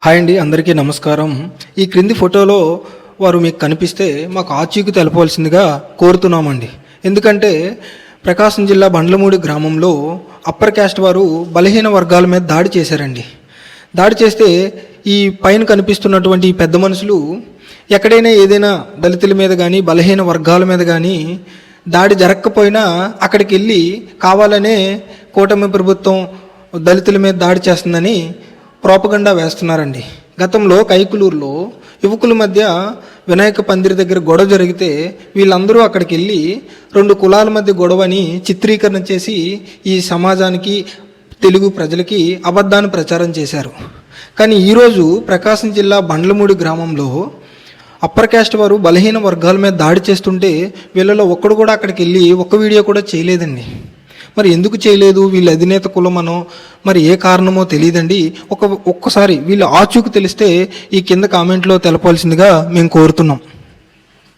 Hi అండి, అందరికీ నమస్కారం. ఈ క్రింది ఫోటోలో వారు మీకు కనిపిస్తే మాకు ఆచూకీ తెలపవలసిందిగా కోరుతున్నామండి. ఎందుకంటే ప్రకాశం జిల్లా బండ్లమూడి గ్రామంలో అప్పర్ క్యాస్ట్ వారు బలహీన వర్గాల మీద దాడి చేశారండి. దాడి చేస్తే ఈ పైన కనిపిస్తున్నటువంటి ఈ పెద్ద మనుషులు ఎక్కడైనా ఏదైనా దళితుల మీద కానీ బలహీన వర్గాల మీద కానీ దాడి జరగకపోయినా అక్కడికి వెళ్ళి కావాలనే కూటమి ప్రభుత్వం దళితుల మీద దాడి చేస్తుందని ప్రోపగండా వేస్తున్నారండి. గతంలో కైకులూరులో యువకుల మధ్య వినాయక పందిరి దగ్గర గొడవ జరిగితే వీళ్ళందరూ అక్కడికి వెళ్ళి రెండు కులాల మధ్య గొడవని చిత్రీకరణ చేసి ఈ సమాజానికి తెలుగు ప్రజలకి అబద్ధాన్ని ప్రచారం చేశారు. కానీ ఈరోజు ప్రకాశం జిల్లా బండ్లమూడి గ్రామంలో అప్పర్ క్యాస్ట్ వారు బలహీన వర్గాల మీద దాడి చేస్తుంటే వీళ్ళలో ఒక్కడు కూడా అక్కడికి వెళ్ళి ఒక్క వీడియో కూడా చేయలేదండి. మరి ఎందుకు చేయలేదు? వీళ్ళ అధినేత కులమనో మరి ఏ కారణమో తెలియదండి. ఒక్కసారి వీళ్ళ ఆచూకు తెలిస్తే ఈ కింద కామెంట్లో తెలపాల్సిందిగా మేము కోరుతున్నాం.